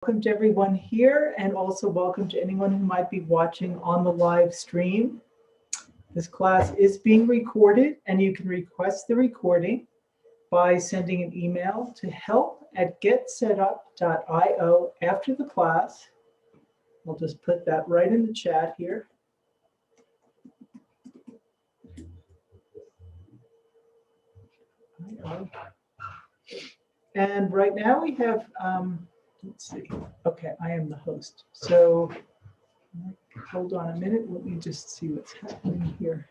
Welcome to everyone here, and also welcome to anyone who might be watching on the live stream. This class is being recorded, and you can request the recording by sending an email to help@getsetup.io after the class. I'll just put that right in the chat here. And right now we have, let's see. Okay, I am the host. So hold on a minute. Let me just see what's happening here.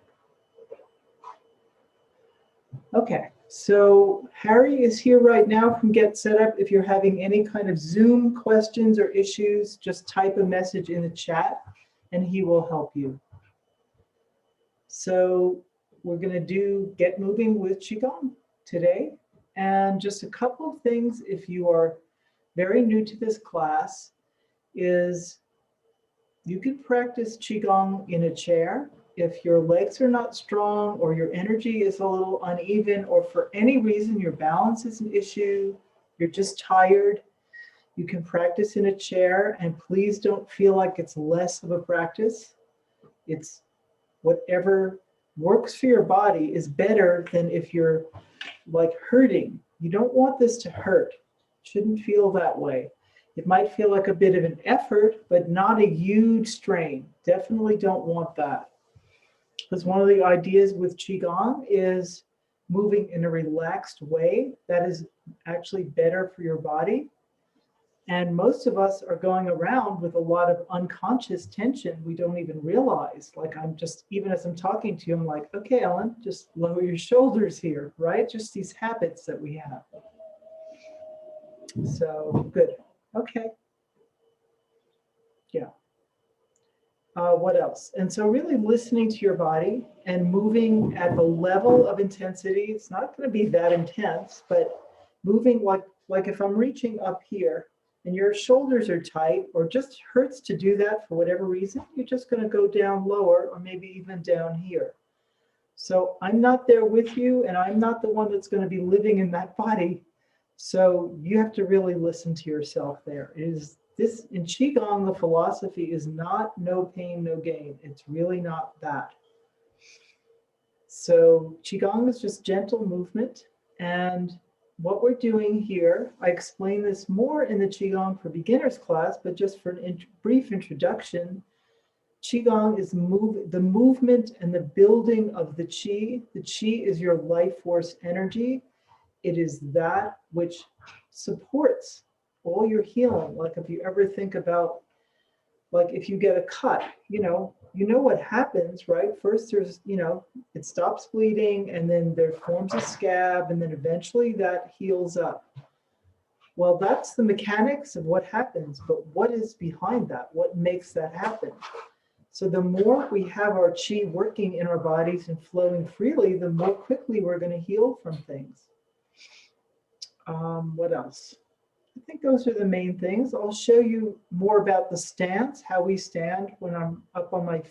Okay, so Harry is here right now from Get Set Up. If you're having any kind of Zoom questions or issues, just type a message in the chat and he will help you. So we're going to do Get Moving with QiGong today. And just a couple of things, if you are very new to this class, is you can practice QiGong in a chair. If your legs are not strong or your energy is a little uneven, or for any reason your balance is an issue, you're just tired, you can practice in a chair, and please don't feel like it's less of a practice. It's whatever works for your body is better than if you're like hurting. You don't want this to hurt. Shouldn't feel that way. It might feel like a bit of an effort, but not a huge strain. Definitely don't want that. Because one of the ideas with QiGong is moving in a relaxed way that is actually better for your body. And most of us are going around with a lot of unconscious tension we don't even realize. Like I'm just, even as I'm talking to you, I'm like, okay, Ellen, just lower your shoulders here, right? Just these habits that we have. So good. Okay. Yeah. What else? And so really listening to your body and moving at the level of intensity. It's not going to be that intense, but moving like if I'm reaching up here and your shoulders are tight or just hurts to do that for whatever reason, you're just going to go down lower or maybe even down here. So I'm not there with you, and I'm not the one that's going to be living in that body. So you have to really listen to yourself there. It is this in QiGong, the philosophy is not no pain, no gain. It's really not that. So QiGong is just gentle movement. And what we're doing here, I explain this more in the QiGong for Beginners class, but just for a brief introduction, QiGong is the movement and the building of the qi. The qi is your life force energy. It is that which supports all your healing. Like if you ever think about, like if you get a cut, you know what happens, right? First there's, it stops bleeding, and then there forms a scab, and then eventually that heals up. Well, that's the mechanics of what happens, but what is behind that? What makes that happen? So the more we have our qi working in our bodies and flowing freely, the more quickly we're going to heal from things. What else? I think those are the main things. I'll show you more about the stance, how we stand when I'm up on my,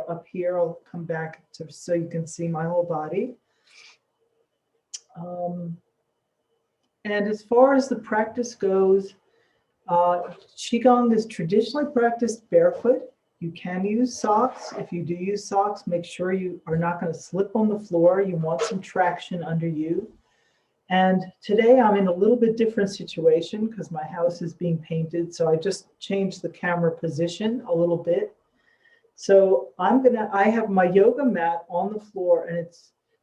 up here. I'll come back to so you can see my whole body. And as far as the practice goes, QiGong is traditionally practiced barefoot. You can use socks. If you do use socks, make sure you are not going to slip on the floor. You want some traction under you. And today I'm in a little bit different situation because my house is being painted. So I just changed the camera position a little bit. So I have my yoga mat on the floor, and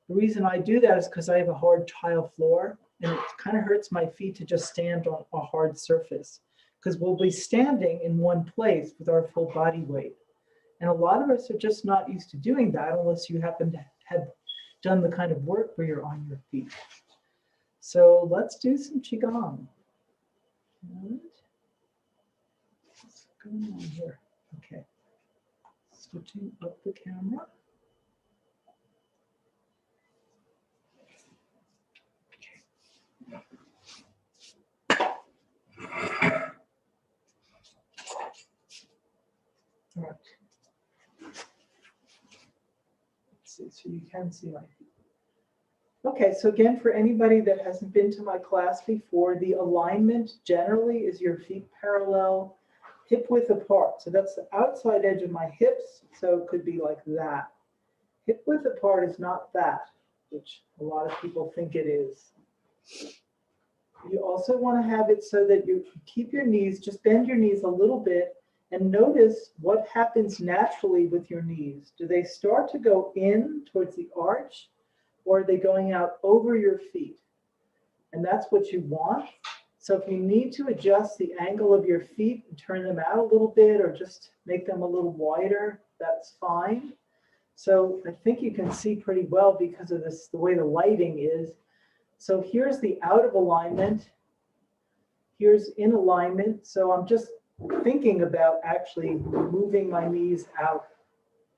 the reason I do that is because I have a hard tile floor, and it kind of hurts my feet to just stand on a hard surface, because we'll be standing in one place with our full body weight. And a lot of us are just not used to doing that unless you happen to have done the kind of work where you're on your feet. So let's do some QiGong. What's going on here? Okay. Switching up the camera. All right. Let's see, so you can see my feet. Okay, so again, for anybody that hasn't been to my class before, the alignment generally is your feet parallel, hip width apart. So that's the outside edge of my hips. So it could be like that. Hip width apart is not that, which a lot of people think it is. You also want to have it so that you keep your knees, just bend your knees a little bit and notice what happens naturally with your knees. Do they start to go in towards the arch, or are they going out over your feet? And that's what you want. So if you need to adjust the angle of your feet and turn them out a little bit or just make them a little wider, that's fine. So I think you can see pretty well because of this, the way the lighting is. So here's the out of alignment. Here's in alignment. So I'm just thinking about actually moving my knees out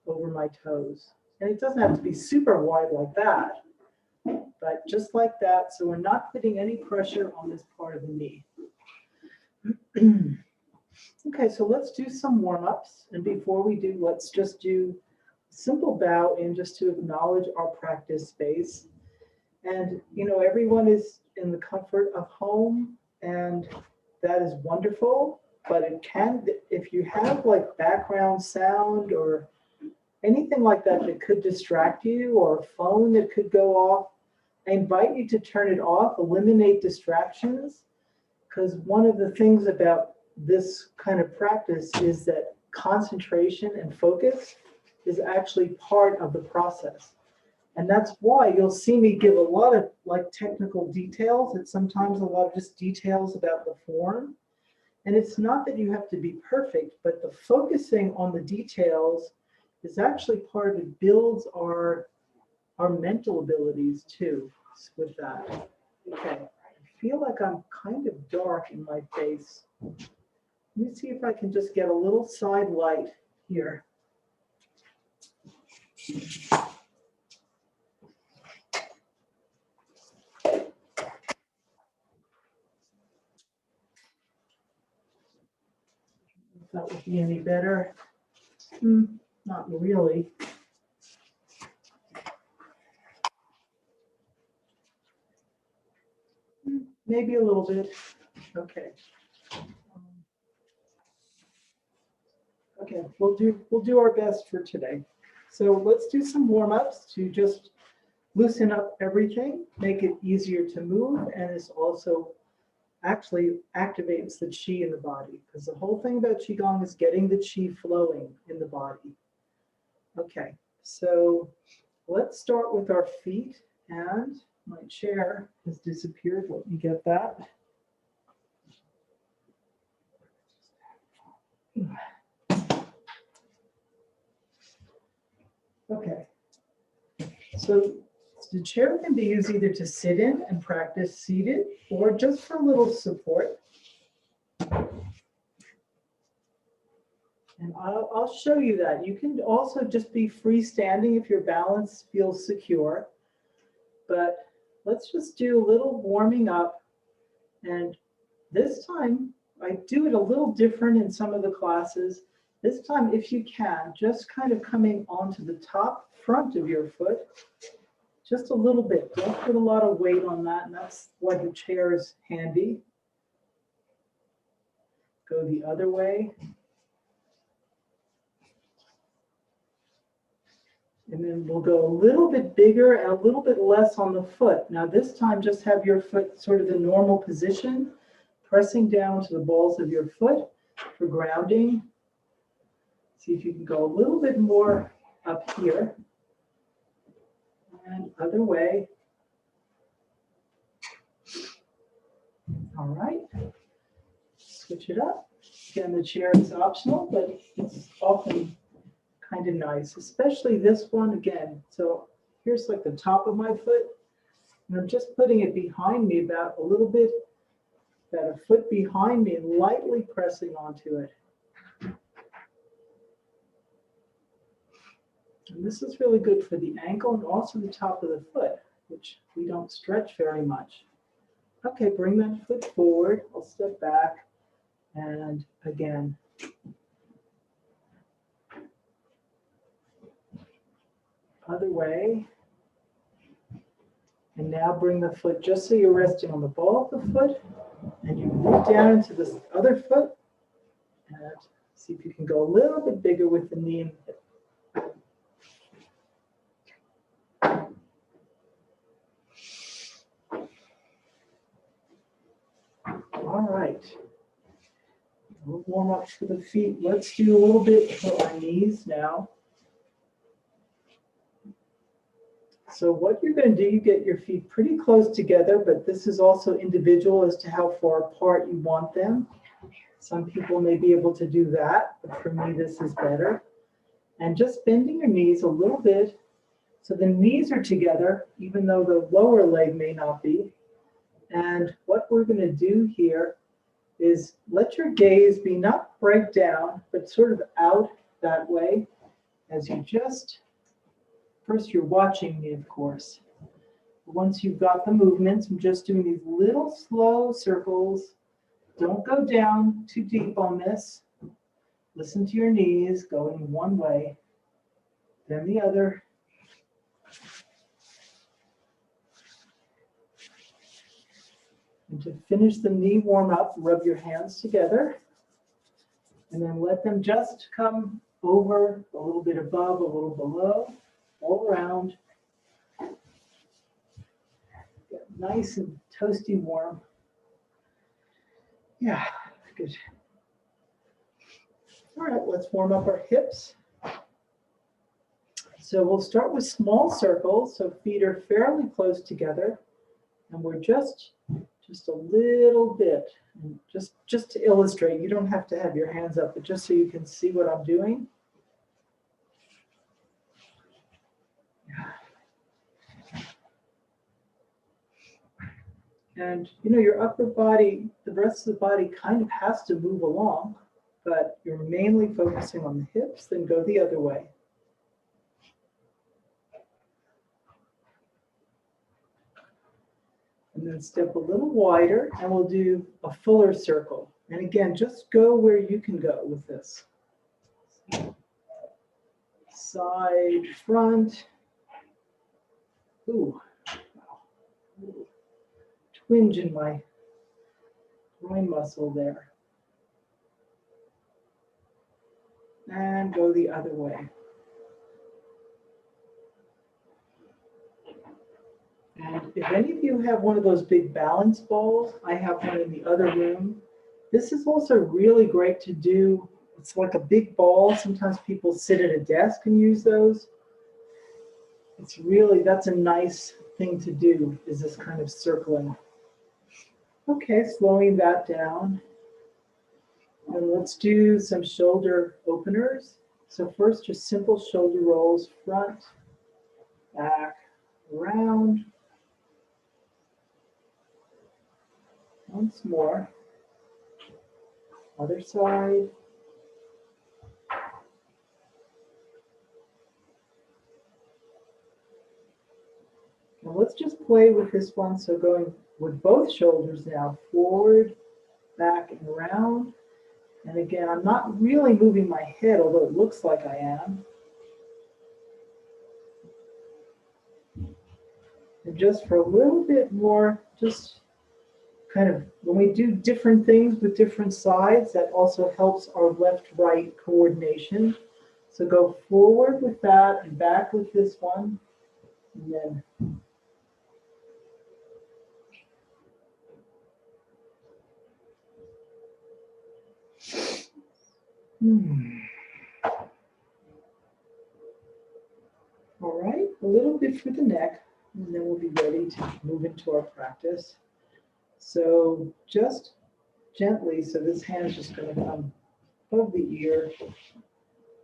over my toes. And it doesn't have to be super wide like that, but just like that. So we're not putting any pressure on this part of the knee. Okay, so let's do some warm-ups. And before we do, let's just do a simple bow in just to acknowledge our practice space. And, you know, everyone is in the comfort of home, and that is wonderful. But it can, if you have like background sound or anything like that that could distract you, or a phone that could go off, I invite you to turn it off, eliminate distractions, because one of the things about this kind of practice is that concentration and focus is actually part of the process. And that's why you'll see me give a lot of like technical details, and sometimes a lot of just details about the form. And it's not that you have to be perfect, but the focusing on the details is actually part of it, builds our mental abilities too with that. Okay, I feel like I'm kind of dark in my face. Let me see if I can just get a little side light here. If that would be any better. Not really. Maybe a little bit. Okay. Okay, we'll do our best for today. So let's do some warm-ups to just loosen up everything, make it easier to move, and this also actually activates the qi in the body, because the whole thing about qigong is getting the qi flowing in the body. Okay, so let's start with our feet, and my chair has disappeared. Let me get that. Okay, so the chair can be used either to sit in and practice seated, or just for a little support. And I'll show you that. You can also just be freestanding if your balance feels secure. But let's just do a little warming up. And this time, I do it a little different in some of the classes. This time, if you can, just kind of coming onto the top front of your foot, just a little bit. Don't put a lot of weight on that, and that's why the chair is handy. Go the other way. And then we'll go a little bit bigger and a little bit less on the foot. Now this time, just have your foot sort of the normal position, pressing down to the balls of your foot for grounding. See if you can go a little bit more up here. And other way. All right. Switch it up. Again, the chair is optional, but it's often kind of nice, especially this one again. So here's like the top of my foot, and I'm just putting it behind me about a little bit, about a foot behind me, and lightly pressing onto it. And this is really good for the ankle and also the top of the foot, which we don't stretch very much. Okay, bring that foot forward. I'll step back, and again. Other way. And now bring the foot just so you're resting on the ball of the foot, and you move down into this other foot, and see if you can go a little bit bigger with the knee and hip. All right. We'll warm up for the feet. Let's do a little bit for our knees now. So what you're going to do, you get your feet pretty close together, but this is also individual as to how far apart you want them. Some people may be able to do that, but for me, this is better. And just bending your knees a little bit so the knees are together, even though the lower leg may not be. And what we're going to do here is let your gaze be not right down, but sort of out that way as you just, first you're watching me, of course. Once you've got the movements, I'm just doing these little slow circles. Don't go down too deep on this. Listen to your knees going one way, then the other. And to finish the knee warm up, rub your hands together and then let them just come over a little bit above, a little below, all around. Get nice and toasty warm. Yeah, good. All right, let's warm up our hips. So we'll start with small circles. So feet are fairly close together. And we're just a little bit, just to illustrate, you don't have to have your hands up, but just so you can see what I'm doing. And you know, your upper body, the rest of the body kind of has to move along, but you're mainly focusing on the hips, then go the other way. And then step a little wider, and we'll do a fuller circle. And again, just go where you can go with this. Side, front. Ooh, wow. Twinge in my groin muscle there. And go the other way. And if any of you have one of those big balance balls, I have one in the other room. This is also really great to do. It's like a big ball. Sometimes people sit at a desk and use those. It's really, that's a nice thing to do, is this kind of circling. Okay, slowing that down. And let's do some shoulder openers. So first, just simple shoulder rolls, front, back, around. Once more. Other side. Now let's just play with this one. So going with both shoulders now, forward, back, and around. And again, I'm not really moving my head, although it looks like I am. And just for a little bit more, just kind of, when we do different things with different sides, that also helps our left-right coordination. So go forward with that and back with this one. And then All right, a little bit for the neck, and then we'll be ready to move into our practice. So just gently, so this hand is just going to come above the ear,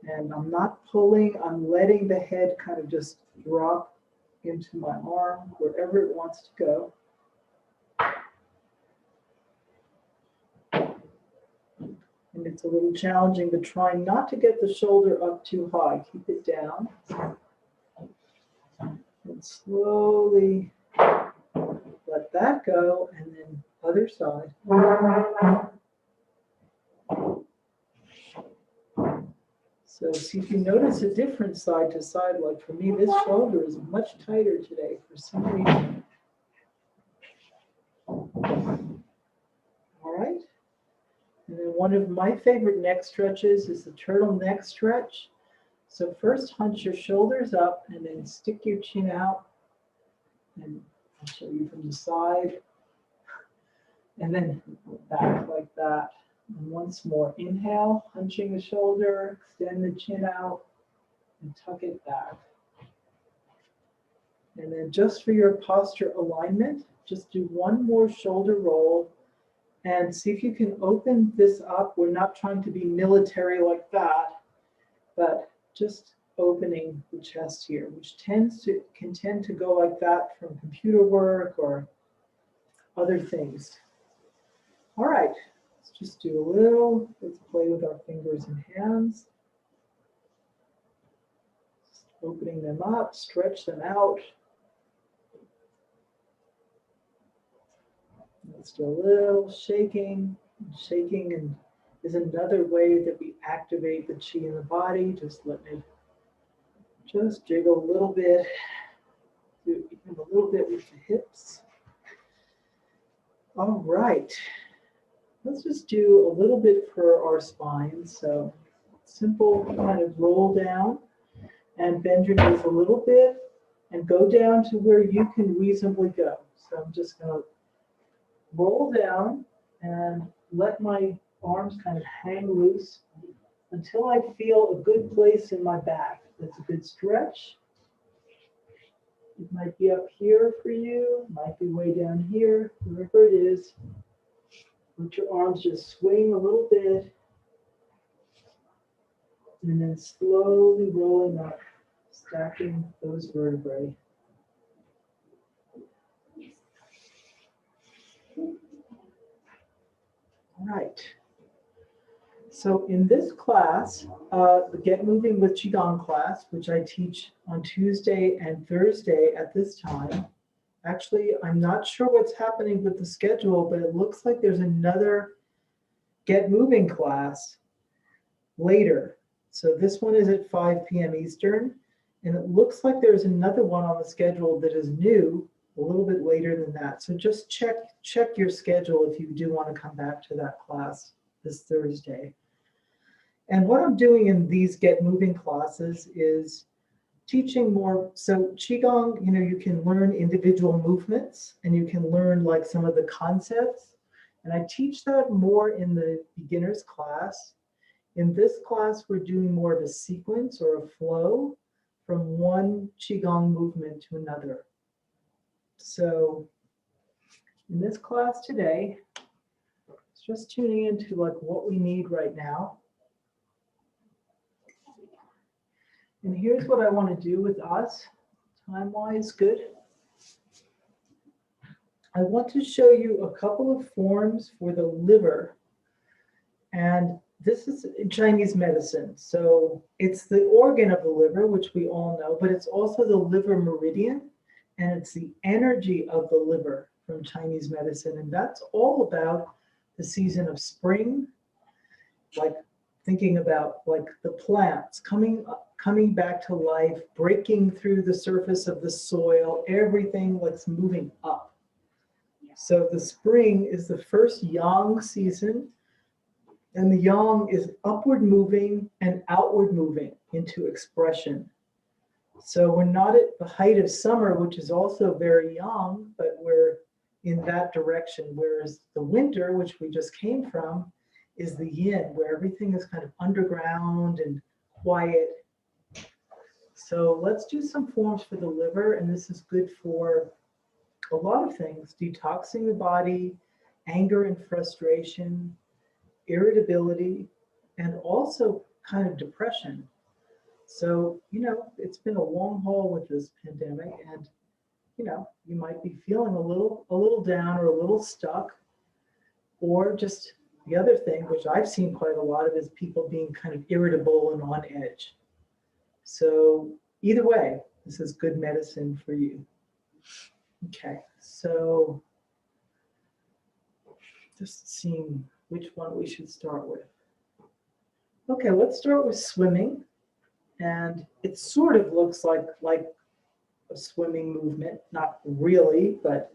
and I'm not pulling, I'm letting the head kind of just drop into my arm, wherever it wants to go. And it's a little challenging, but try not to get the shoulder up too high. Keep it down. And slowly let that go, and then other side. So see if you notice a difference side to side. Like for me, this shoulder is much tighter today for some reason. one of my favorite neck stretches is the turtle neck stretch. So first hunch your shoulders up and then stick your chin out. And I'll show you from the side. And then back like that. And once more, inhale, hunching the shoulder, extend the chin out, and tuck it back. And then just for your posture alignment, just do one more shoulder roll and see if you can open this up. We're not trying to be military like that, but just opening the chest here, which can tend to go like that from computer work or other things. All right, let's just do a little, let's play with our fingers and hands. Just opening them up, stretch them out. Let's do a little shaking. Shaking and is another way that we activate the chi in the body. Just let me just jiggle a little bit. Do even a little bit with the hips. All right. Let's just do a little bit for our spine. So simple kind of roll down and bend your knees a little bit and go down to where you can reasonably go. So I'm just going to roll down and let my arms kind of hang loose until I feel a good place in my back. That's a good stretch. It might be up here for you, might be way down here, wherever it is. Let your arms just swing a little bit and then slowly rolling up, stacking those vertebrae. All right. So in this class, the Get Moving with QiGong class, which I teach on Tuesday and Thursday at this time, actually, I'm not sure what's happening with the schedule, but it looks like there's another Get Moving class later. So this one is at 5 p.m. Eastern, and it looks like there's another one on the schedule that is new, a little bit later than that. So just check your schedule if you do want to come back to that class this Thursday. And what I'm doing in these Get Moving classes is teaching more. So QiGong, you can learn individual movements and you can learn like some of the concepts. And I teach that more in the beginner's class. In this class, we're doing more of a sequence or a flow from one QiGong movement to another. So in this class today, it's just tuning into like what we need right now. And here's what I want to do with us, time-wise, good. I want to show you a couple of forms for the liver. And this is Chinese medicine. So it's the organ of the liver, which we all know, but it's also the liver meridian, and it's the energy of the liver from Chinese medicine. And that's all about the season of spring, like thinking about like the plants coming back to life, breaking through the surface of the soil, everything that's moving up. So the spring is the first yang season, and the yang is upward moving and outward moving into expression. So we're not at the height of summer, which is also very yang, but we're in that direction, whereas the winter, which we just came from, is the yin, where everything is kind of underground and quiet. So let's do some forms for the liver, and this is good for a lot of things: detoxing the body, anger and frustration, irritability, and also kind of depression. So, it's been a long haul with this pandemic, and, you might be feeling a little down or a little stuck, or just the other thing, which I've seen quite a lot of, is people being kind of irritable and on edge. So either way, this is good medicine for you. Okay, so just seeing which one we should start with. Okay, let's start with swimming. And it sort of looks like a swimming movement, not really, but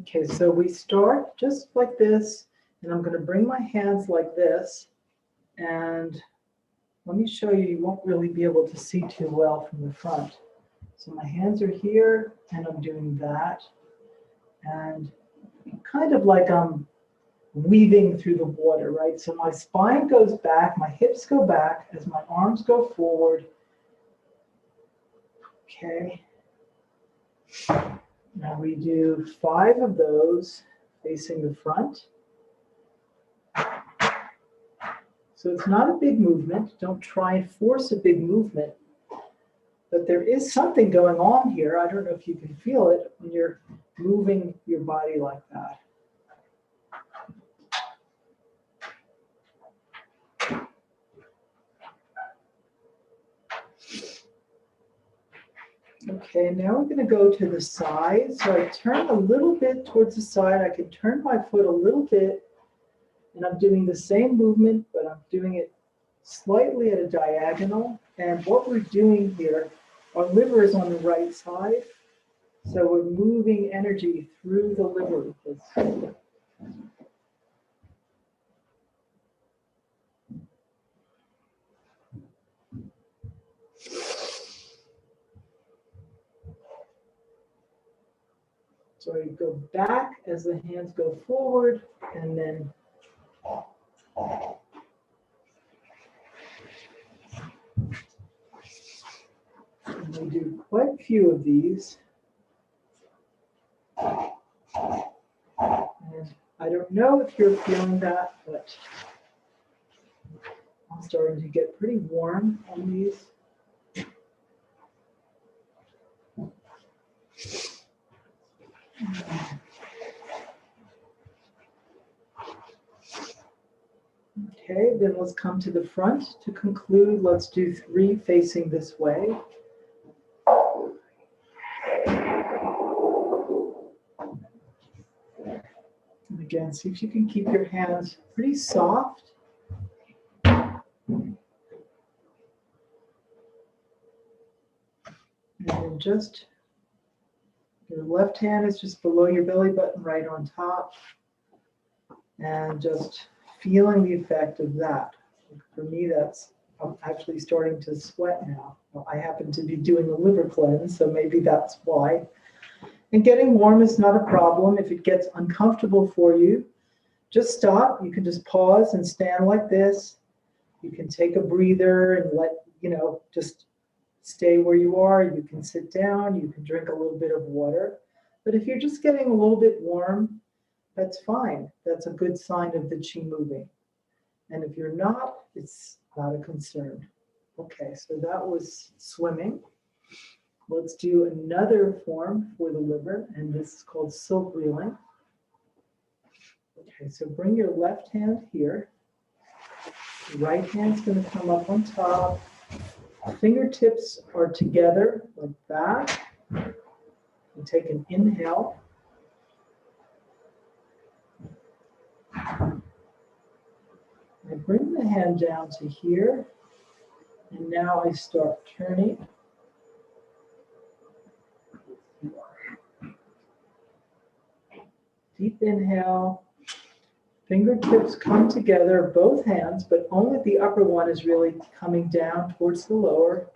okay, so we start just like this, And I'm going to bring my hands like this. And let me show you, you won't really be able to see too well from the front. So my hands are here, and I'm doing that. And kind of like I'm weaving through the water, right? So my spine goes back, my hips go back as my arms go forward. Okay. Now we do 5 of those facing the front. So it's not a big movement. Don't try and force a big movement. But there is something going on here. I don't know if you can feel it when you're moving your body like that. Okay, now we're going to go to the side. So I turn a little bit towards the side. I can turn my foot a little bit, and I'm doing the same movement, but I'm doing it slightly at a diagonal. And what we're doing here, our liver is on the right side. So we're moving energy through the liver. So I go back as the hands go forward, and then and we do quite a few of these. And I don't know if you're feeling that, but I'm starting to get pretty warm on these. Okay, then let's come to the front. To conclude, let's do 3 facing this way. And again, see if you can keep your hands pretty soft. And then just, your left hand is just below your belly button, right on top. And just feeling the effect of that. For me, I'm actually starting to sweat now. Well, I happen to be doing a liver cleanse, so maybe that's why. And getting warm is not a problem. If it gets uncomfortable for you, just stop. You can just pause and stand like this. You can take a breather and just stay where you are. You can sit down. You can drink a little bit of water. But if you're just getting a little bit warm, that's fine. That's a good sign of the chi moving. And if you're not, it's not a concern. Okay, so that was swimming. Let's do another form for the liver, and this is called silk reeling. Okay, so bring your left hand here. The right hand's going to come up on top. Fingertips are together like that. And take an inhale. I bring the hand down to here, and now I start turning. Deep inhale. Fingertips come together, both hands, but only the upper one is really coming down towards the lower.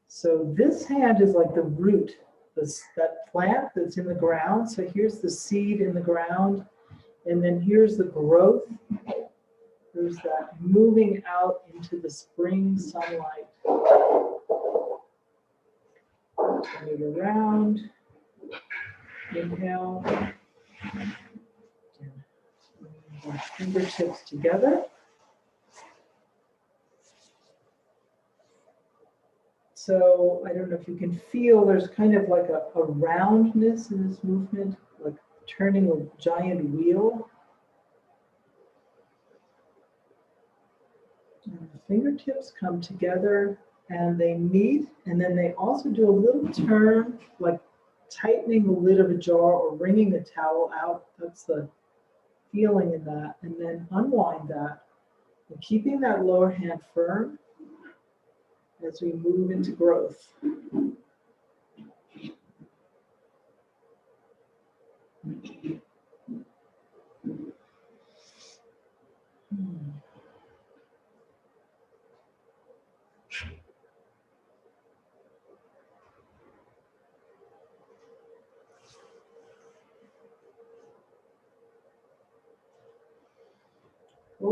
So this hand is like the root, that plant that's in the ground. So here's the seed in the ground, and then here's the growth. There's that moving out into the spring sunlight. Turn it around. Inhale. Fingertips together. So I don't know if you can feel there's kind of like a roundness in this movement, like turning a giant wheel. And the fingertips come together and they meet, and then they also do a little turn, like tightening the lid of a jar or wringing a towel out. That's the feeling in that. And then unwind that. And keeping that lower hand firm as we move into growth.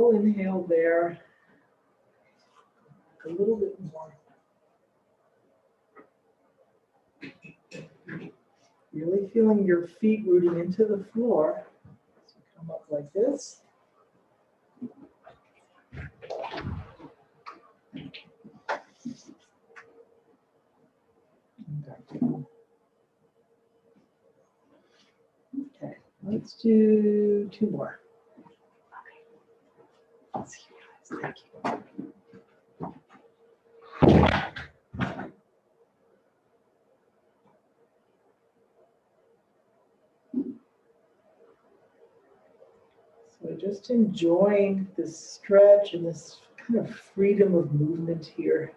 full inhale there. A little bit more. Really feeling your feet rooting into the floor. So come up like this. And back down. Okay, let's do 2 more. Okay. Let's see you guys. Thank you. So just enjoying this stretch and this kind of freedom of movement here.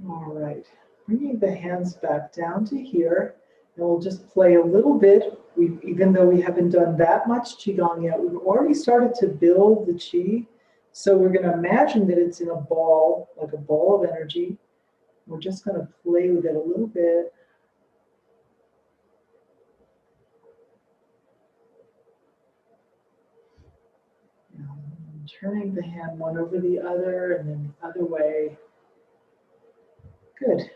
All right, bringing the hands back down to here, and we'll just play a little bit. Even though we haven't done that much Qigong yet, we've already started to build the Qi. So we're going to imagine that it's in a ball, like a ball of energy. We're just going to play with it a little bit. Turning the hand one over the other and then the other way. Good.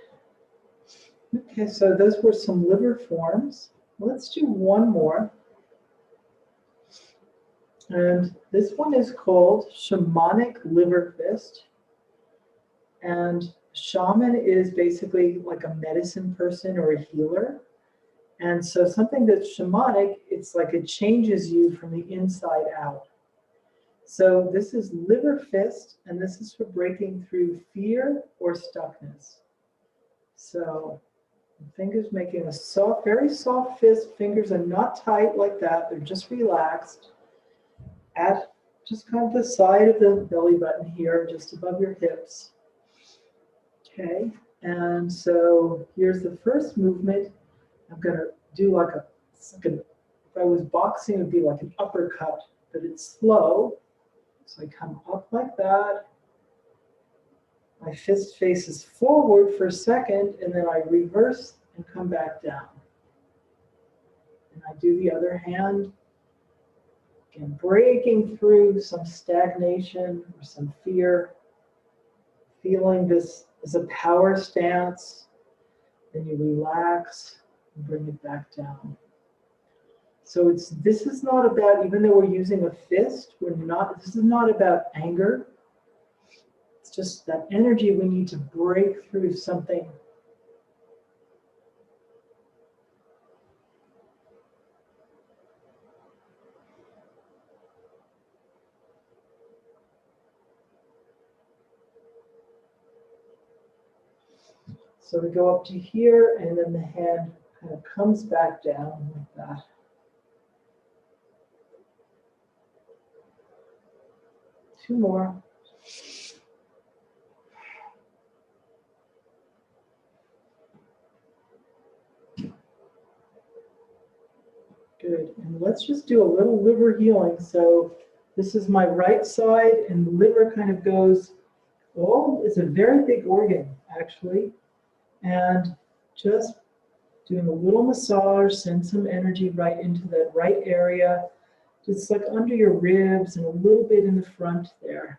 Okay, so those were some liver forms. Let's do one more. And this one is called Shamanic Liver Fist. And shaman is basically like a medicine person or a healer. And so something that's shamanic, it's like it changes you from the inside out. So this is liver fist, and this is for breaking through fear or stuckness. So the fingers making a soft, very soft fist. Fingers are not tight like that. They're just relaxed at just kind of the side of the belly button here, just above your hips. Okay, and so here's the first movement. I'm going to do like a, if I was boxing, it would be like an uppercut, but it's slow. So I come up like that. My fist faces forward for a second, and then I reverse and come back down. And I do the other hand. Again, breaking through some stagnation or some fear. Feeling this as a power stance. Then you relax and bring it back down. So this is not about, even though we're using a fist, this is not about anger. It's just that energy we need to break through something. So we go up to here, and then the hand kind of comes back down like that. Two more. Good. And let's just do a little liver healing. So this is my right side, and the liver kind of goes, it's a very big organ, actually. And just doing a little massage, send some energy right into that right area. Just like under your ribs and a little bit in the front there.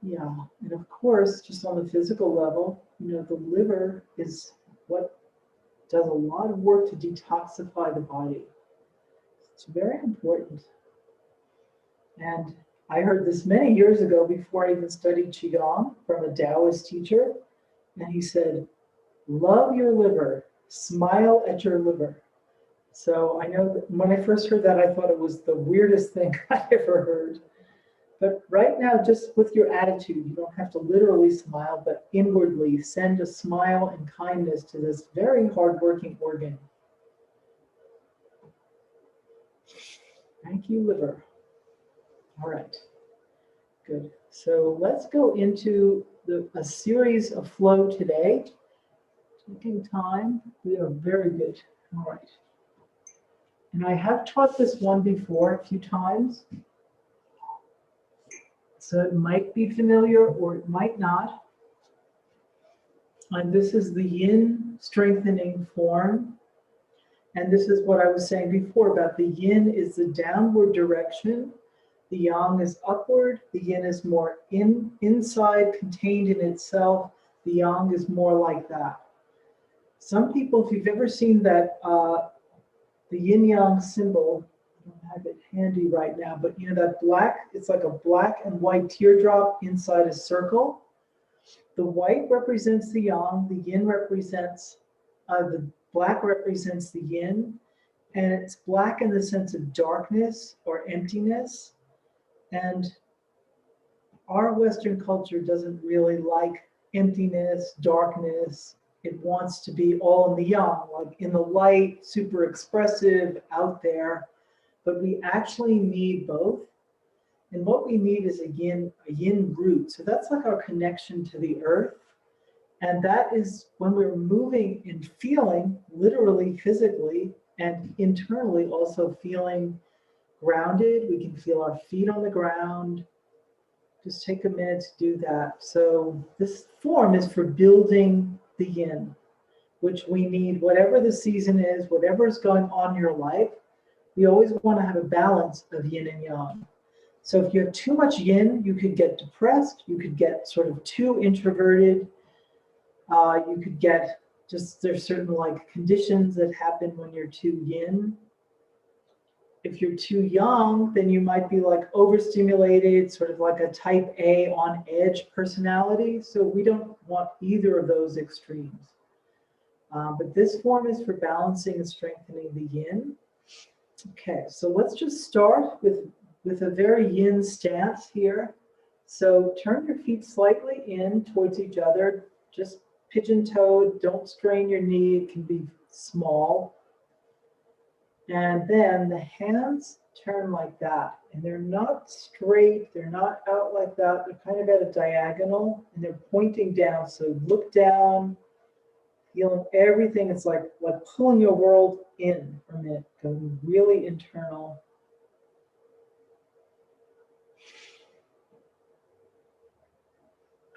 Yeah, and of course, just on the physical level, the liver is what does a lot of work to detoxify the body. It's very important. And I heard this many years ago before I even studied Qigong from a Taoist teacher. And he said, love your liver, smile at your liver. So I know that when I first heard that, I thought it was the weirdest thing I ever heard. But right now, just with your attitude, you don't have to literally smile, but inwardly send a smile and kindness to this very hardworking organ. Thank you, liver. All right, good. So let's go into a series of flow today. Taking time, we are very good. All right. And I have taught this one before a few times. So it might be familiar or it might not. And this is the yin strengthening form. And this is what I was saying before about the yin is the downward direction. The yang is upward. The yin is more inside, contained in itself. The yang is more like that. Some people, if you've ever seen that, the yin yang symbol, I don't have it handy right now, but you know that black, it's like a black and white teardrop inside a circle. The white represents the yang, the yin represents, the black represents the yin, and it's black in the sense of darkness or emptiness. And our Western culture doesn't really like emptiness, darkness. It wants to be all in the yang, like in the light, super expressive, out there. But we actually need both. And what we need is a yin root. So that's like our connection to the earth. And that is when we're moving and feeling, literally, physically, and internally also feeling grounded. We can feel our feet on the ground. Just take a minute to do that. So this form is for building the yin, which we need, whatever the season is, whatever is going on in your life, we always want to have a balance of yin and yang. So if you have too much yin, you could get depressed, you could get sort of too introverted, you could get just, there's certain like conditions that happen when you're too yin. If you're too yang, then you might be like overstimulated, sort of like a type A on edge personality. So we don't want either of those extremes. But this form is for balancing and strengthening the yin. Okay, so let's just start with a very yin stance here. So turn your feet slightly in towards each other, just pigeon-toed, don't strain your knee, it can be small. And then the hands turn like that, and they're not straight, they're not out like that, they're kind of at a diagonal, and they're pointing down. So look down, feeling everything. It's like pulling your world in from it, going really internal.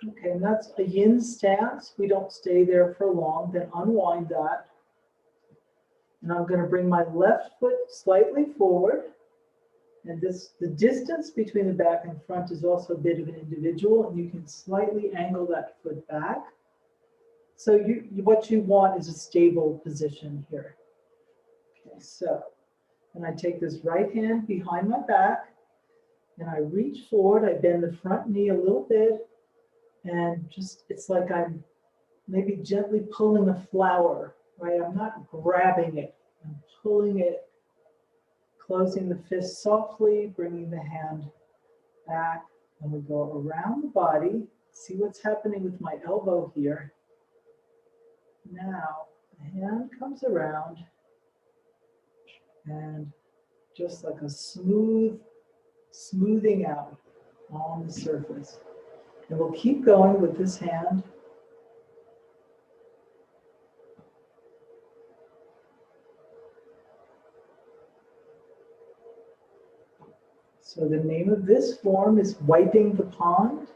Okay, and that's a yin stance. We don't stay there for long, then unwind that. And I'm going to bring my left foot slightly forward. And the distance between the back and front is also a bit of an individual, and you can slightly angle that foot back. So what you want is a stable position here. Okay, so, and I take this right hand behind my back, and I reach forward, I bend the front knee a little bit, and just, it's like I'm maybe gently pulling a flower, right? I'm not grabbing it, I'm pulling it, closing the fist softly, bringing the hand back, and we go around the body. See what's happening with my elbow here. Now, the hand comes around, and just like a smoothing out on the surface. And we'll keep going with this hand. So the name of this form is wiping the pond.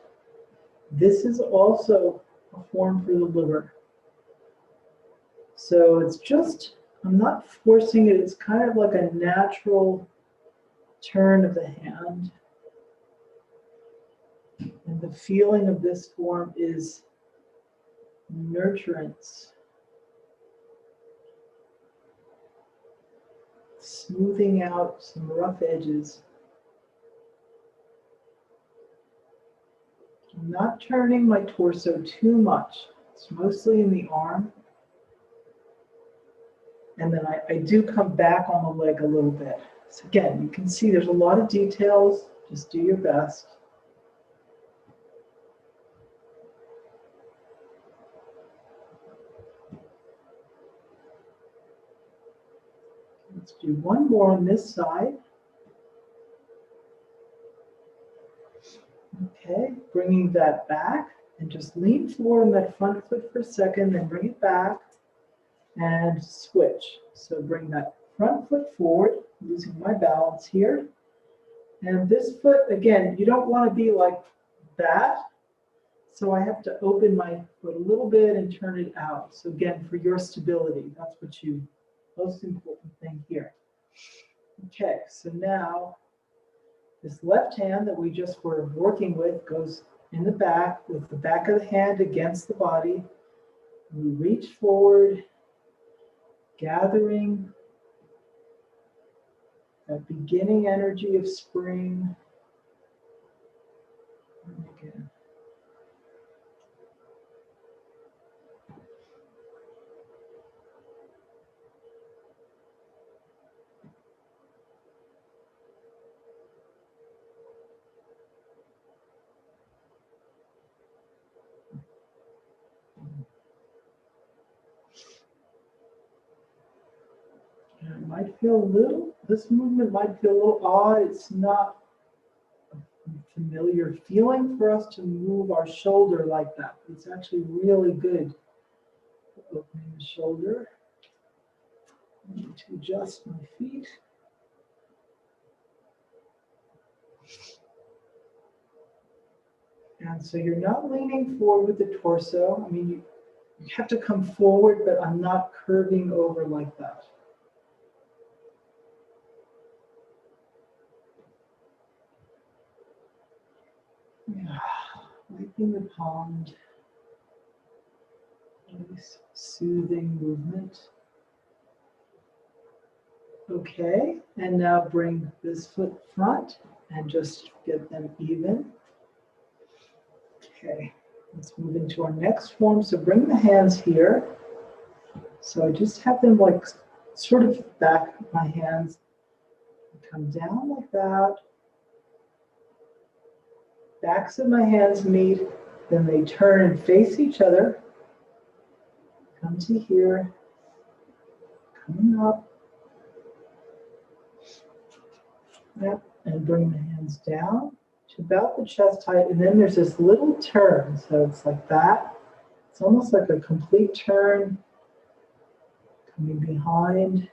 This is also a form for the liver. So it's just, I'm not forcing it, it's kind of like a natural turn of the hand. And the feeling of this form is nurturance. Smoothing out some rough edges. I'm not turning my torso too much. It's mostly in the arm. And then I do come back on the leg a little bit. So again, you can see there's a lot of details. Just do your best. Let's do one more on this side. Okay, bringing that back and just lean forward on that front foot for a second, then bring it back and switch. So bring that front foot forward, using my balance here. And this foot, again, you don't want to be like that. So I have to open my foot a little bit and turn it out. So again, for your stability, that's what you Most important thing here. Okay, so now this left hand that we just were working with goes in the back with the back of the hand against the body. We reach forward, gathering that beginning energy of spring. And again. And it might feel a little, this movement might feel a little odd. It's not a familiar feeling for us to move our shoulder like that. It's actually really good. Opening the shoulder. I need to adjust my feet. And so you're not leaning forward with the torso. I mean, you have to come forward, but I'm not curving over like that. Yeah, wiping the palm. Nice, soothing movement. Okay, and now bring this foot front and just get them even. Okay, let's move into our next form. So bring the hands here. So I just have them like sort of back my hands. Come down like that. Backs of my hands meet, then they turn and face each other. Come to here, coming up. Yep, and bring the hands down to about the chest height, and then there's this little turn, so it's like that. It's almost like a complete turn, coming behind.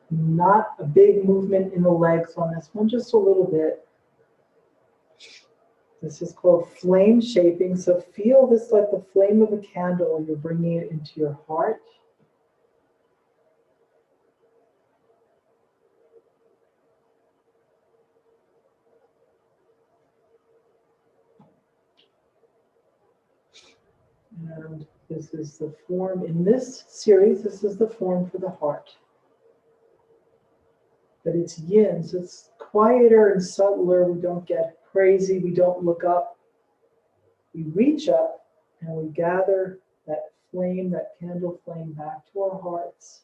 Not a big movement in the legs on this one, just a little bit. This is called flame shaping, so feel this like the flame of a candle, you're bringing it into your heart. And this is the form in this series, this is the form for the heart. But it's yin, so it's quieter and subtler. We don't get crazy, we don't look up. We reach up and we gather that flame, that candle flame back to our hearts.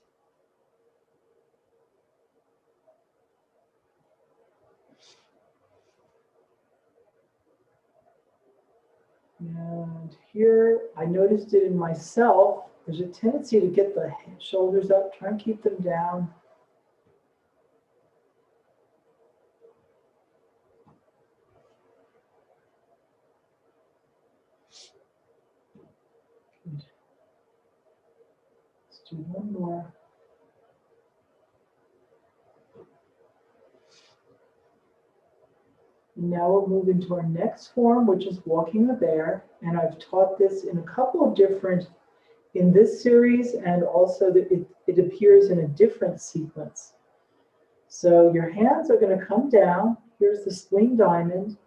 And here, I noticed it in myself. There's a tendency to get the shoulders up, try and keep them down. Good. Let's do one more. Now we'll move into our next form, which is walking the bear. And I've taught this in a couple of different, in this series, and also that it appears in a different sequence. So your hands are going to come down. Here's the swing diamond,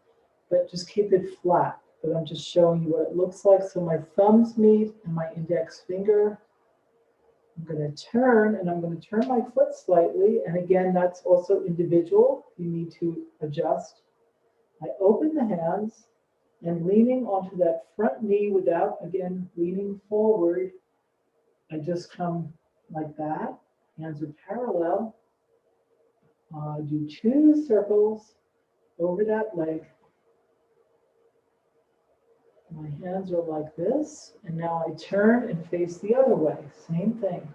but just keep it flat. But I'm just showing you what it looks like. So my thumbs meet and my index finger. I'm going to turn, and I'm going to turn my foot slightly. And again, that's also individual. You need to adjust. I open the hands, and leaning onto that front knee without, again, leaning forward, I just come like that. Hands are parallel. Do 2 circles over that leg. My hands are like this, and now I turn and face the other way. Same thing.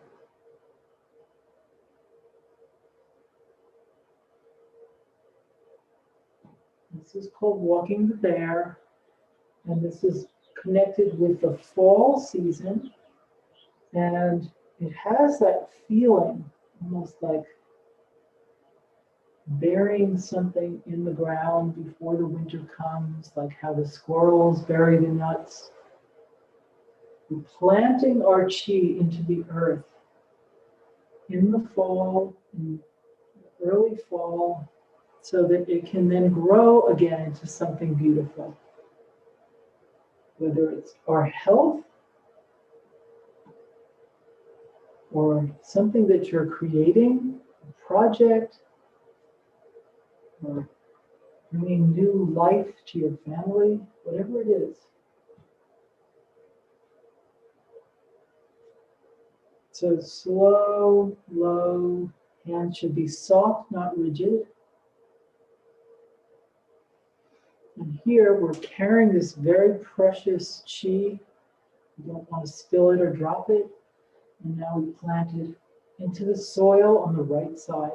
This is called walking the bear, and this is connected with the fall season, and it has that feeling, almost like burying something in the ground before the winter comes, like how the squirrels bury the nuts. We're planting our chi into the earth. in the fall, in early fall, so that it can then grow again into something beautiful. Whether it's our health or something that you're creating, a project, or bringing new life to your family, whatever it is. So slow, low, hands should be soft, not rigid. And here we're carrying this very precious chi. We don't want to spill it or drop it. And now we plant it into the soil on the right side.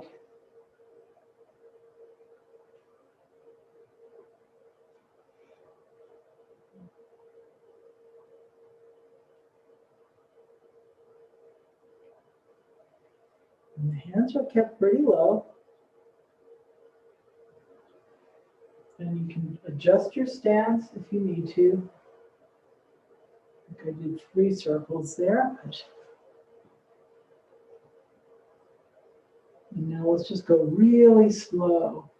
And the hands are kept pretty low. And you can adjust your stance if you need to. I think I did 3 circles there. And now let's just go really slow.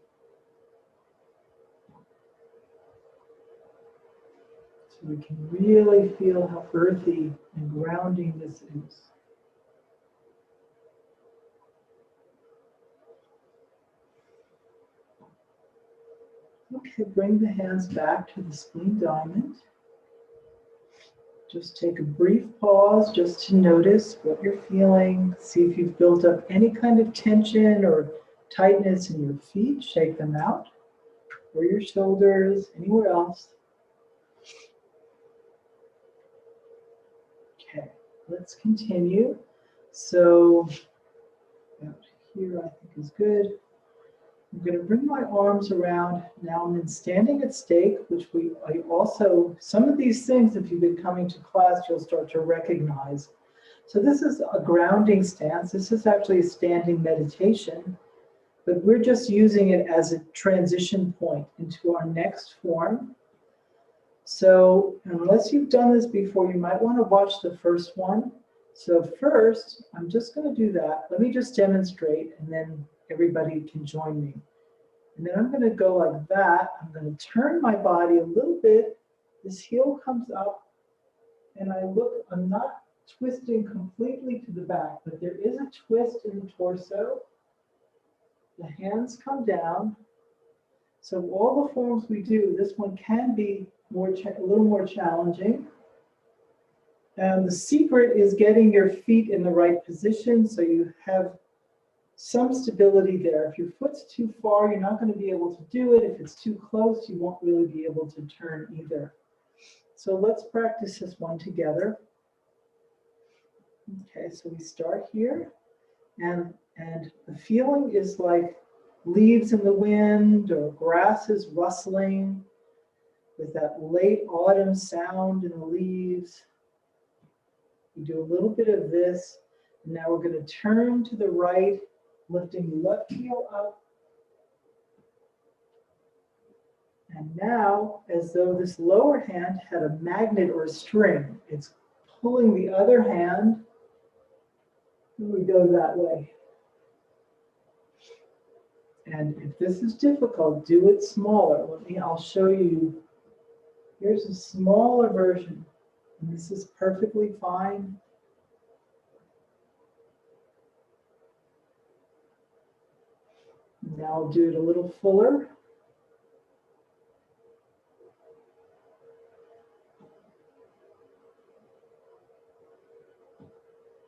So we can really feel how earthy and grounding this is. Okay, bring the hands back to the spleen diamond. Just take a brief pause just to notice what you're feeling. See if you've built up any kind of tension or tightness in your feet. Shake them out, or your shoulders, anywhere else. Okay, let's continue. So, about here I think is good. I'm going to bring my arms around. Now I'm in standing at stake, which I also, some of these things, if you've been coming to class, you'll start to recognize. So this is a grounding stance. This is actually a standing meditation, but we're just using it as a transition point into our next form. So unless you've done this before, you might want to watch the first one. So first, I'm just going to do that. Let me just demonstrate, and then everybody can join me. And then I'm going to go like that. I'm going to turn my body a little bit. This heel comes up, and I look, I'm not twisting completely to the back, but there is a twist in the torso. The hands come down. So all the forms we do, this one can be a little more challenging. And the secret is getting your feet in the right position so you have some stability there. If your foot's too far, you're not going to be able to do it. If it's too close, you won't really be able to turn either. So let's practice this one together. Okay, so we start here, and the feeling is like leaves in the wind or grass is rustling with that late autumn sound in the leaves. We do a little bit of this, and now we're going to turn to the right, lifting the left heel up. And now, as though this lower hand had a magnet or a string, it's pulling the other hand, and we go that way. And if this is difficult, do it smaller. I'll show you. Here's a smaller version. And this is perfectly fine. Now I'll do it a little fuller.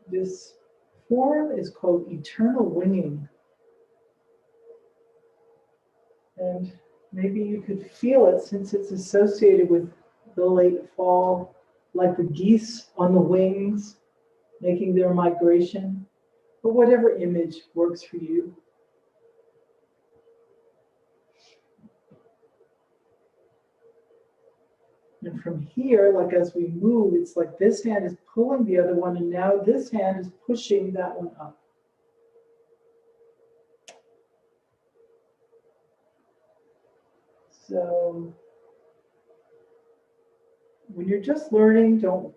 This form is called eternal winging. And maybe you could feel it since it's associated with the late fall, like the geese on the wings, making their migration, or whatever image works for you. And from here, like as we move, it's like this hand is pulling the other one, and now this hand is pushing that one up. So when you're just learning, don't,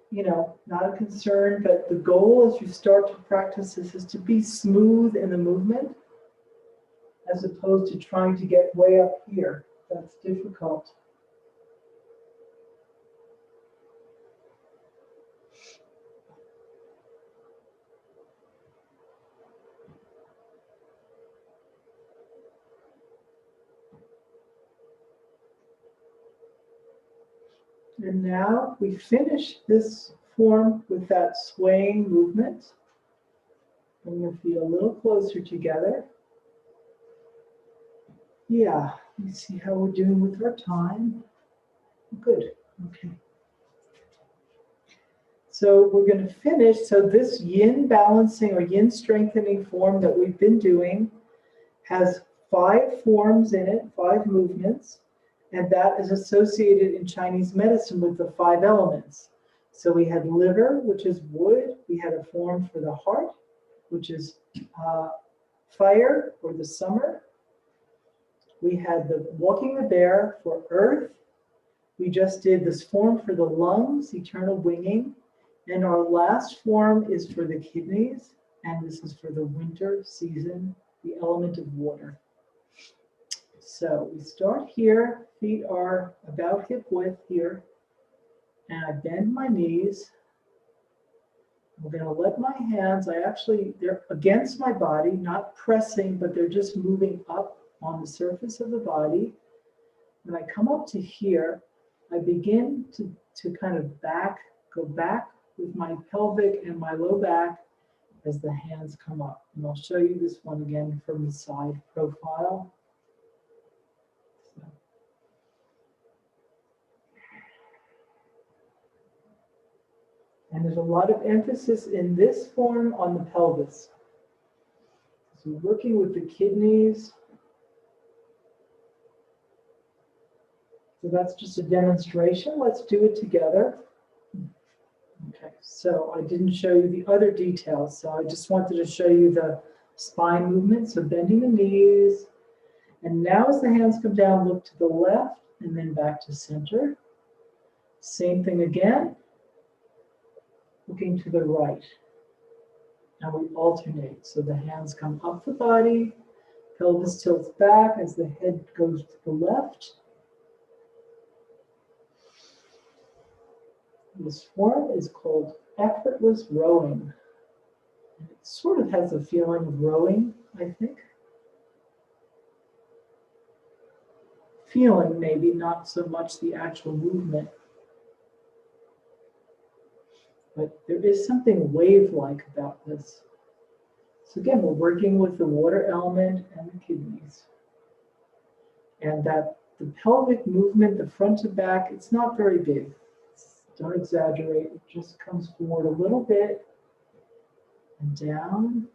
not a concern, but the goal as you start to practice this is to be smooth in the movement as opposed to trying to get way up here. That's difficult. And now we finish this form with that swaying movement. Bring your feet a little closer together. Yeah, let me see how we're doing with our time. Good, okay. So we're going to finish. So this yin balancing or yin strengthening form that we've been doing has 5 forms in it, 5 movements, and that is associated in Chinese medicine with the 5 elements. So we had liver, which is wood. We had a form for the heart, which is fire or the summer. We had the walking the bear for earth. We just did this form for the lungs, eternal winging. And our last form is for the kidneys, and this is for the winter season, the element of water. So we start here, feet are about hip width here, and I bend my knees. I'm going to let my hands, they're against my body, not pressing, but they're just moving up on the surface of the body. When I come up to here, I begin to kind of go back with my pelvic and my low back as the hands come up. And I'll show you this one again from the side profile. So. And there's a lot of emphasis in this form on the pelvis. So working with the kidneys. So that's just a demonstration. Let's do it together. Okay, so I didn't show you the other details, so I just wanted to show you the spine movement, so bending the knees. And now as the hands come down, look to the left and then back to center. Same thing again, looking to the right. Now we alternate, so the hands come up the body, pelvis tilts back as the head goes to the left. This form is called Effortless Rowing. It sort of has a feeling of rowing, I think. Feeling, maybe not so much the actual movement. But there is something wave-like about this. So again, we're working with the water element and the kidneys. And that the pelvic movement, the front to back, it's not very big. Don't exaggerate, it just comes forward a little bit and down.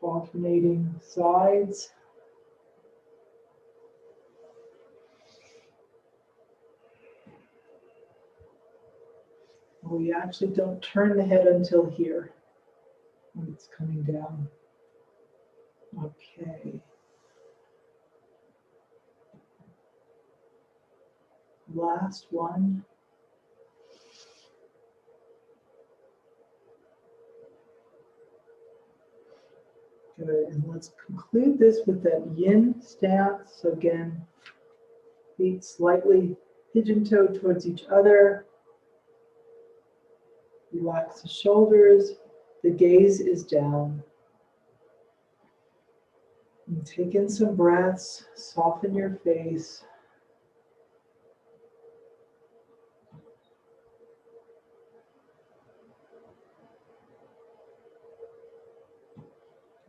Alternating sides. We actually don't turn the head until here when it's coming down. Okay. Last one. Good, and let's conclude this with that yin stance. So again, feet slightly pigeon-toed towards each other. Relax the shoulders. The gaze is down. And take in some breaths, soften your face.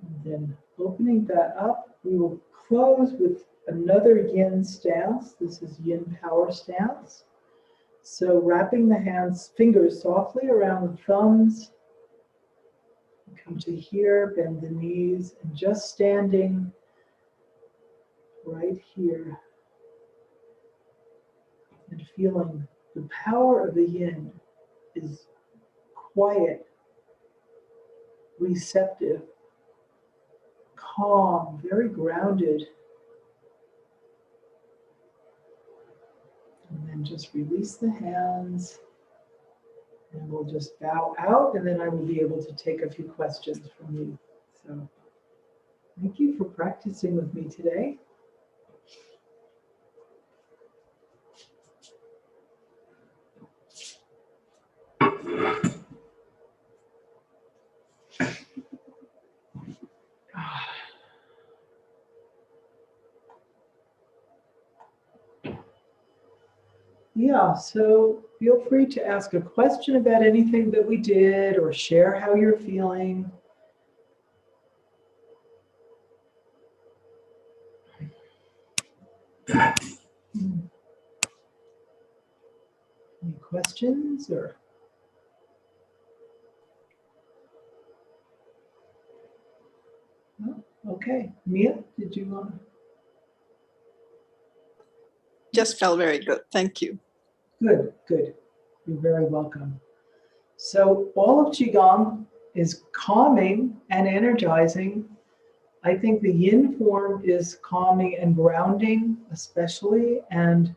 And then opening that up, we will close with another yin stance. This is Yin Power Stance. So wrapping the fingers softly around the thumbs. Come to here, bend the knees, and just standing right here and feeling the power of the yin is quiet, receptive, calm, very grounded. And then just release the hands. And we'll just bow out, and then I will be able to take a few questions from you. So thank you for practicing with me today. Yeah, so feel free to ask a question about anything that we did or share how you're feeling. Any questions or? No? Okay, Mia, did you want to? Just felt very good. Thank you. Good, good. You're very welcome. So all of QiGong is calming and energizing. I think the Yin form is calming and grounding, especially. And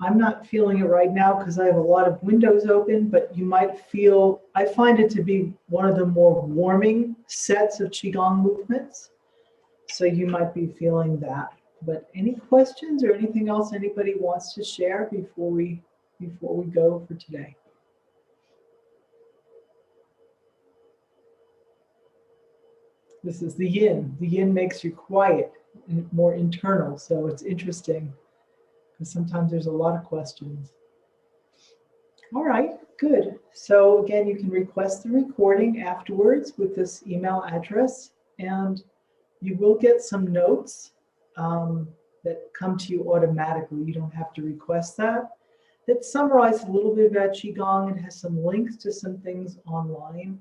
I'm not feeling it right now because I have a lot of windows open, but you might feel, I find it to be one of the more warming sets of QiGong movements. So you might be feeling that. But any questions or anything else anybody wants to share before we go for today? This is the Yin. The Yin makes you quiet and more internal. So it's interesting because sometimes there's a lot of questions. All right, good. So again, you can request the recording afterwards with this email address, and you will get some notes that come to you automatically. You don't have to request that. That summarize a little bit about QiGong and has some links to some things online.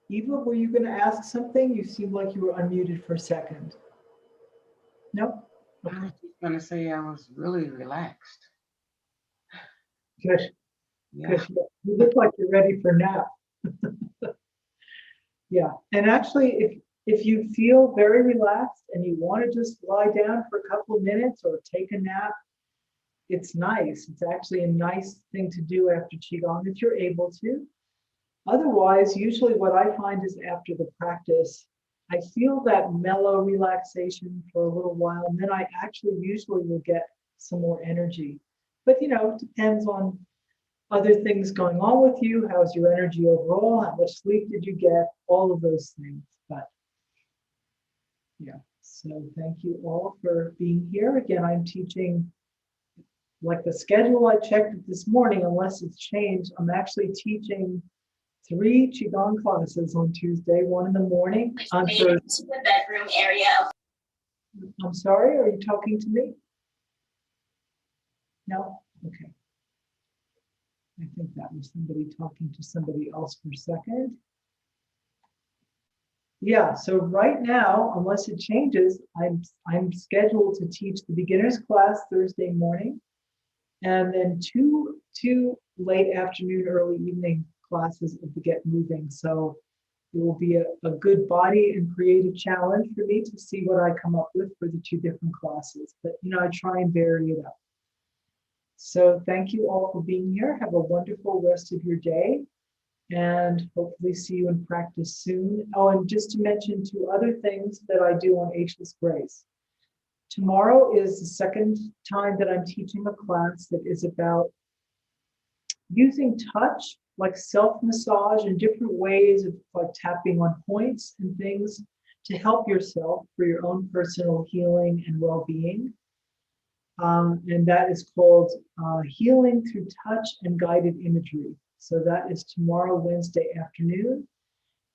Eva, were you going to ask something? You seemed like you were unmuted for a second. No? I was just going to say I was really relaxed. Good. Yeah. Good. You look like you're ready for nap. Yeah. And actually, if you feel very relaxed and you want to just lie down for a couple of minutes or take a nap, it's nice. It's actually a nice thing to do after QiGong if you're able to. Otherwise, usually what I find is after the practice, I feel that mellow relaxation for a little while, and then I actually usually will get some more energy. But you know, it depends on other things going on with you. How's your energy overall? How much sleep did you get? All of those things. But yeah, so thank you all for being here. Again, I'm teaching, like the schedule I checked it this morning, unless it's changed, I'm actually teaching 3 QiGong classes on Tuesday, 1 in the morning. On Thursday. The bedroom area. I'm sorry, are you talking to me? No? Okay. I think that was somebody talking to somebody else for a second. Yeah, so right now, unless it changes, I'm scheduled to teach the beginners class Thursday morning, and then two late afternoon, early evening classes of the Get Moving. So it will be a good body and creative challenge for me to see what I come up with for the 2 different classes. But you know, I try and vary it up. So thank you all for being here. Have a wonderful rest of your day, and hopefully see you in practice soon. Oh, and just to mention 2 other things that I do on Ageless Grace. Tomorrow is the second time that I'm teaching a class that is about using touch, like self-massage and different ways of like tapping on points and things to help yourself for your own personal healing and well-being. And that is called Healing Through Touch and Guided Imagery. So that is tomorrow, Wednesday afternoon.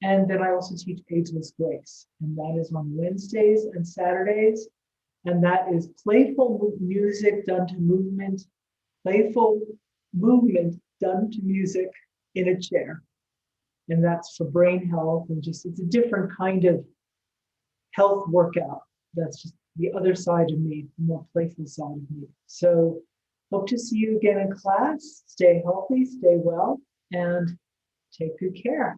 And then I also teach Ageless Grace, and that is on Wednesdays and Saturdays. And that is playful music done to movement, playful movement done to music in a chair. And that's for brain health, and just, it's a different kind of health workout. That's just the other side of me, the more playful side of me. So hope to see you again in class. Stay healthy, stay well, and take good care.